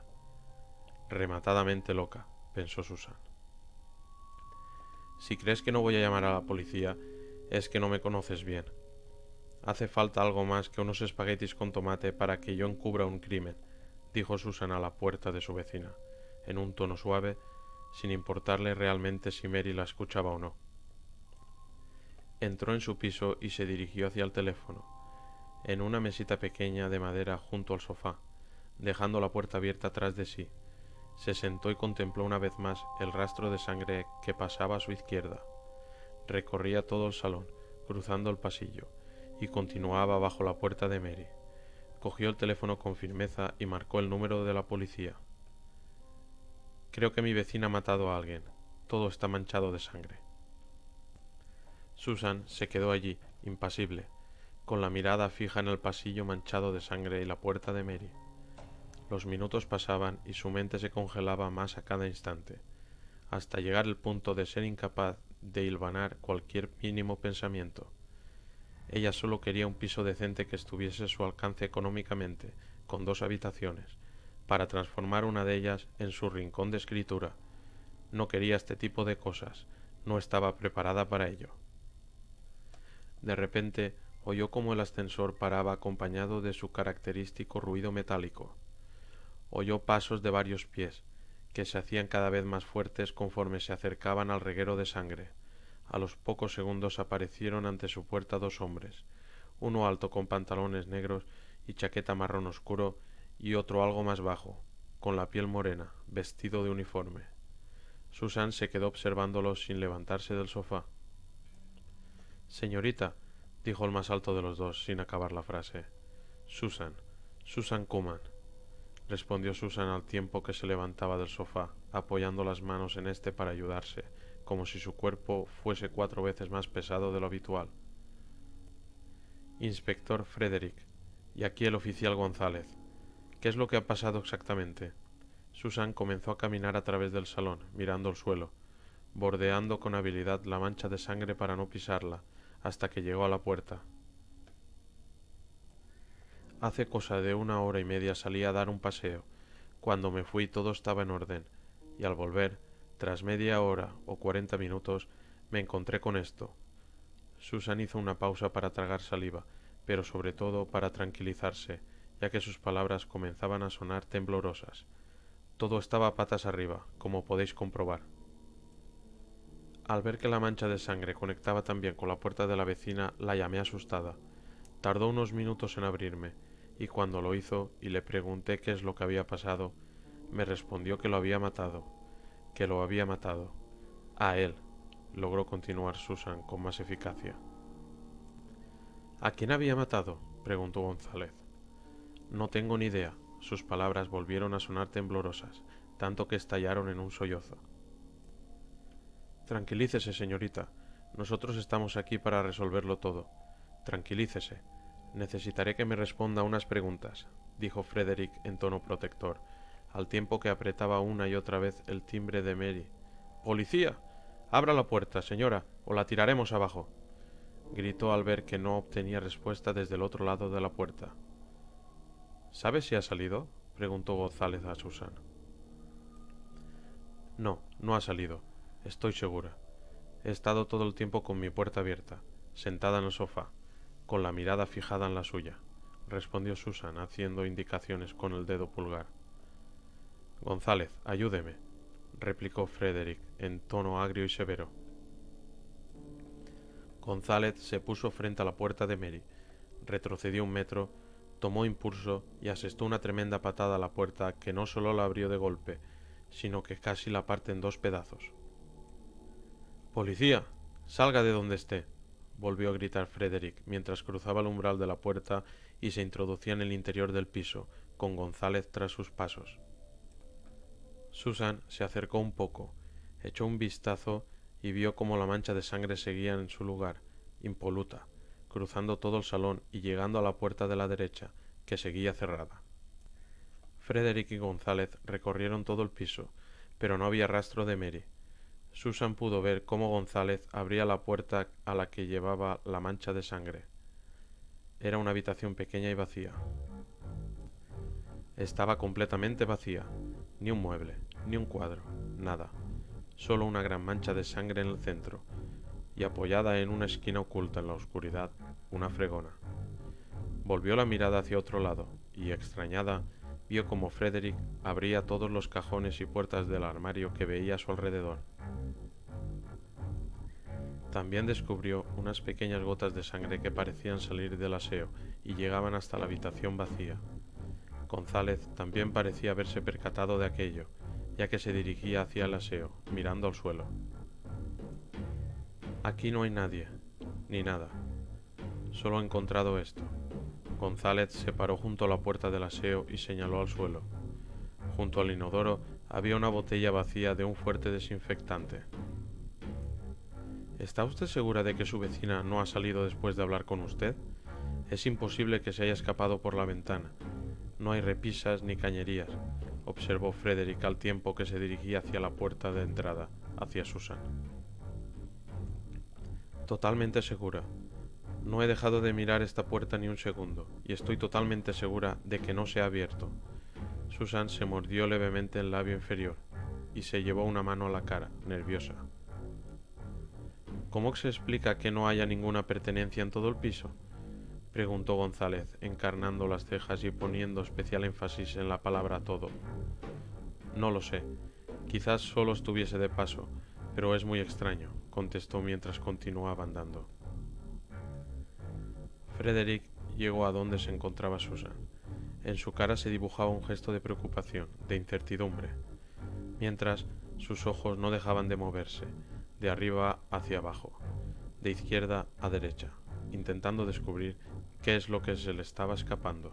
Rematadamente loca, pensó Susan. Si crees que no voy a llamar a la policía, es que no me conoces bien. Hace falta algo más que unos espaguetis con tomate para que yo encubra un crimen, dijo Susan a la puerta de su vecina, en un tono suave, sin importarle realmente si Mary la escuchaba o no. Entró en su piso y se dirigió hacia el teléfono, en una mesita pequeña de madera junto al sofá, dejando la puerta abierta tras de sí. Se sentó y contempló una vez más el rastro de sangre que pasaba a su izquierda. Recorría todo el salón, cruzando el pasillo, y continuaba bajo la puerta de Mary. Cogió el teléfono con firmeza y marcó el número de la policía. Creo que mi vecina ha matado a alguien. Todo está manchado de sangre. Susan se quedó allí, impasible, con la mirada fija en el pasillo manchado de sangre y la puerta de Mary. Los minutos pasaban y su mente se congelaba más a cada instante, hasta llegar al punto de ser incapaz de hilvanar cualquier mínimo pensamiento. Ella solo quería un piso decente que estuviese a su alcance económicamente, con 2 habitaciones, para transformar una de ellas en su rincón de escritura. No quería este tipo de cosas, no estaba preparada para ello. De repente oyó cómo el ascensor paraba acompañado de su característico ruido metálico. Oyó pasos de varios pies, que se hacían cada vez más fuertes conforme se acercaban al reguero de sangre. A los pocos segundos aparecieron ante su puerta 2 hombres, uno alto con pantalones negros y chaqueta marrón oscuro, y otro algo más bajo, con la piel morena, vestido de uniforme. Susan se quedó observándolos sin levantarse del sofá. Señorita, dijo el más alto de los dos, sin acabar la frase. Susan Kuman, respondió Susan al tiempo que se levantaba del sofá, apoyando las manos en este para ayudarse, como si su cuerpo fuese 4 veces más pesado de lo habitual. Inspector Frederick, y aquí el oficial González. ¿Qué es lo que ha pasado exactamente? Susan comenzó a caminar a través del salón, mirando el suelo, bordeando con habilidad la mancha de sangre para no pisarla, hasta que llegó a la puerta. Hace cosa de 1 hora y media salí a dar un paseo. Cuando me fui todo estaba en orden, y al volver, tras media hora o 40 minutos, me encontré con esto. Susan hizo una pausa para tragar saliva, pero sobre todo para tranquilizarse, ya que sus palabras comenzaban a sonar temblorosas. Todo estaba patas arriba, como podéis comprobar. Al ver que la mancha de sangre conectaba también con la puerta de la vecina, la llamé asustada. Tardó unos minutos en abrirme, y cuando lo hizo y le pregunté qué es lo que había pasado, me respondió que lo había matado, que lo había matado. A él, logró continuar Susan con más eficacia. ¿A quién había matado?, preguntó González. No tengo ni idea. Sus palabras volvieron a sonar temblorosas, tanto que estallaron en un sollozo. Tranquilícese, señorita. Nosotros estamos aquí para resolverlo todo. Tranquilícese. Necesitaré que me responda unas preguntas, dijo Frederick en tono protector, al tiempo que apretaba una y otra vez el timbre de Mary. ¡Policía! Abra la puerta, señora, o la tiraremos abajo, gritó al ver que no obtenía respuesta desde el otro lado de la puerta. ¿Sabe si ha salido?, preguntó González a Susan. No, no ha salido. Estoy segura. He estado todo el tiempo con mi puerta abierta, sentada en el sofá, con la mirada fijada en la suya, respondió Susan, haciendo indicaciones con el dedo pulgar. González, ayúdeme, replicó Frederick en tono agrio y severo. González se puso frente a la puerta de Mary, retrocedió 1 metro, tomó impulso y asestó una tremenda patada a la puerta que no solo la abrió de golpe, sino que casi la parte en 2 pedazos. ¡Policía! ¡Salga de donde esté!, volvió a gritar Frederick mientras cruzaba el umbral de la puerta y se introducía en el interior del piso, con González tras sus pasos. Susan se acercó un poco, echó un vistazo y vio cómo la mancha de sangre seguía en su lugar, impoluta, cruzando todo el salón y llegando a la puerta de la derecha, que seguía cerrada. Frederick y González recorrieron todo el piso, pero no había rastro de Mary. Susan pudo ver cómo González abría la puerta a la que llevaba la mancha de sangre. Era una habitación pequeña y vacía. Estaba completamente vacía. Ni un mueble, ni un cuadro, nada. Solo una gran mancha de sangre en el centro, y apoyada en una esquina oculta en la oscuridad, una fregona. Volvió la mirada hacia otro lado, y extrañada, vio como Frederick abría todos los cajones y puertas del armario que veía a su alrededor. También descubrió unas pequeñas gotas de sangre que parecían salir del aseo y llegaban hasta la habitación vacía. González también parecía haberse percatado de aquello, ya que se dirigía hacia el aseo, mirando al suelo. Aquí no hay nadie, ni nada. Solo he encontrado esto. González se paró junto a la puerta del aseo y señaló al suelo. Junto al inodoro había una botella vacía de un fuerte desinfectante. ¿Está usted segura de que su vecina no ha salido después de hablar con usted? Es imposible que se haya escapado por la ventana. No hay repisas ni cañerías, observó Frederick al tiempo que se dirigía hacia la puerta de entrada, hacia Susan. Totalmente segura. No he dejado de mirar esta puerta ni un segundo, y estoy totalmente segura de que no se ha abierto. Susan se mordió levemente el labio inferior, y se llevó una mano a la cara, nerviosa. ¿Cómo se explica que no haya ninguna pertenencia en todo el piso?, preguntó González, encarnando las cejas y poniendo especial énfasis en la palabra todo. No lo sé. Quizás solo estuviese de paso, pero es muy extraño, contestó mientras continuaba andando. Frederick llegó a donde se encontraba Susan. En su cara se dibujaba un gesto de preocupación, de incertidumbre, mientras sus ojos no dejaban de moverse, de arriba hacia abajo, de izquierda a derecha, intentando descubrir qué es lo que se le estaba escapando.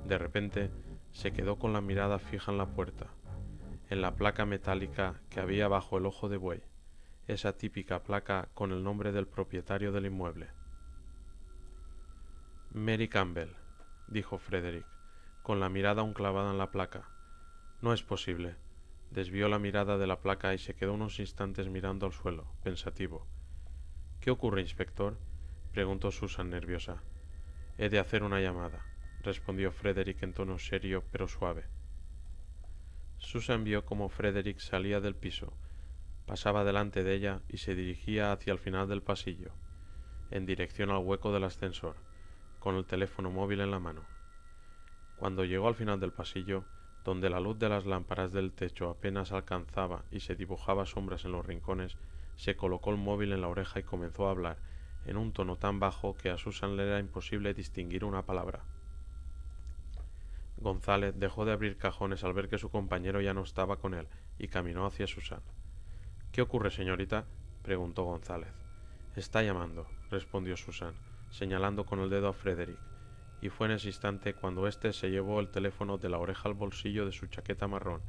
De repente se quedó con la mirada fija en la puerta, en la placa metálica que había bajo el ojo de buey, esa típica placa con el nombre del propietario del inmueble. Mary Campbell, dijo Frederick, con la mirada aún clavada en la placa. No es posible. Desvió la mirada de la placa y se quedó unos instantes mirando al suelo, pensativo. ¿Qué ocurre, inspector?, preguntó Susan nerviosa. He de hacer una llamada, respondió Frederick en tono serio pero suave. Susan vio cómo Frederick salía del piso, pasaba delante de ella y se dirigía hacia el final del pasillo, en dirección al hueco del ascensor, con el teléfono móvil en la mano. Cuando llegó al final del pasillo, donde la luz de las lámparas del techo apenas alcanzaba y se dibujaba sombras en los rincones, se colocó el móvil en la oreja y comenzó a hablar, en un tono tan bajo que a Susan le era imposible distinguir una palabra. González dejó de abrir cajones al ver que su compañero ya no estaba con él y caminó hacia Susan. ¿Qué ocurre, señorita?, preguntó González. Está llamando, respondió Susan, señalando con el dedo a Frederick, y fue en ese instante cuando éste se llevó el teléfono de la oreja al bolsillo de su chaqueta marrón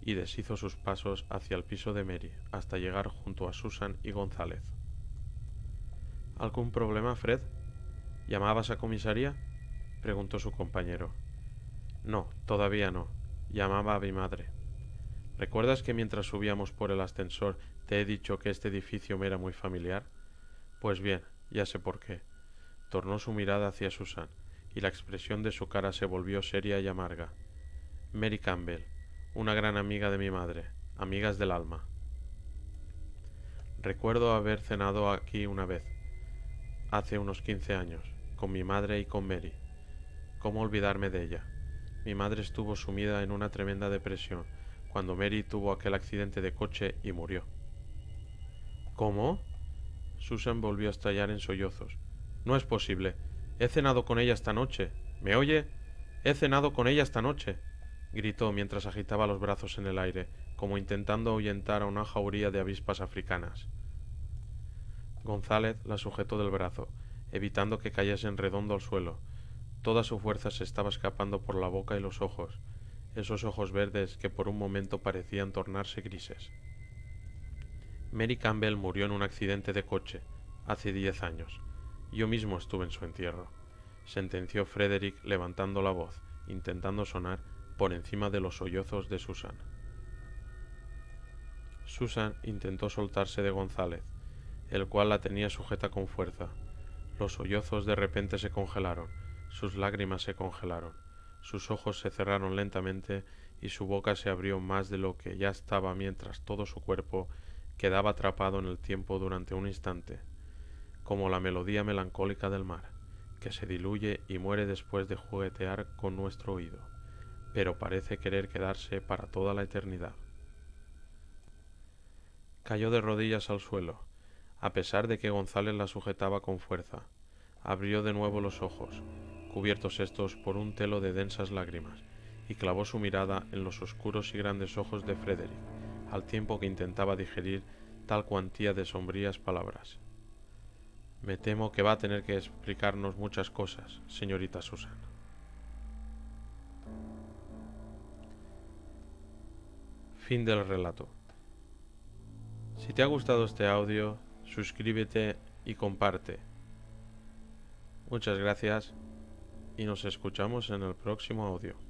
y deshizo sus pasos hacia el piso de Mary hasta llegar junto a Susan y González. ¿Algún problema, Fred? ¿Llamabas a comisaría?, preguntó su compañero. No, todavía no. Llamaba a mi madre. ¿Recuerdas que mientras subíamos por el ascensor te he dicho que este edificio me era muy familiar? Pues bien, ya sé por qué. Tornó su mirada hacia Susan, y la expresión de su cara se volvió seria y amarga. Mary Campbell, una gran amiga de mi madre, amigas del alma. Recuerdo haber cenado aquí una vez, hace unos 15 años, con mi madre y con Mary. ¿Cómo olvidarme de ella? Mi madre estuvo sumida en una tremenda depresión cuando Mary tuvo aquel accidente de coche y murió. ¿Cómo? Susan volvió a estallar en sollozos. No es posible. He cenado con ella esta noche. ¿Me oye? He cenado con ella esta noche, gritó mientras agitaba los brazos en el aire, como intentando ahuyentar a una jauría de avispas africanas. González la sujetó del brazo, evitando que cayese en redondo al suelo. Toda su fuerza se estaba escapando por la boca y los ojos, esos ojos verdes que por un momento parecían tornarse grises. Mary Campbell murió en un accidente de coche hace 10 años. Yo mismo estuve en su entierro, sentenció Frederick levantando la voz, intentando sonar por encima de los sollozos de Susan. Susan intentó soltarse de González, el cual la tenía sujeta con fuerza. Los sollozos de repente se congelaron, sus lágrimas se congelaron, sus ojos se cerraron lentamente y su boca se abrió más de lo que ya estaba mientras todo su cuerpo quedaba atrapado en el tiempo durante un instante, como la melodía melancólica del mar, que se diluye y muere después de juguetear con nuestro oído, pero parece querer quedarse para toda la eternidad. Cayó de rodillas al suelo, a pesar de que González la sujetaba con fuerza. Abrió de nuevo los ojos, cubiertos estos por un telo de densas lágrimas, y clavó su mirada en los oscuros y grandes ojos de Frederick, al tiempo que intentaba digerir tal cuantía de sombrías palabras. Me temo que va a tener que explicarnos muchas cosas, señorita Susan. Fin del relato. Si te ha gustado este audio, suscríbete y comparte. Muchas gracias y nos escuchamos en el próximo audio.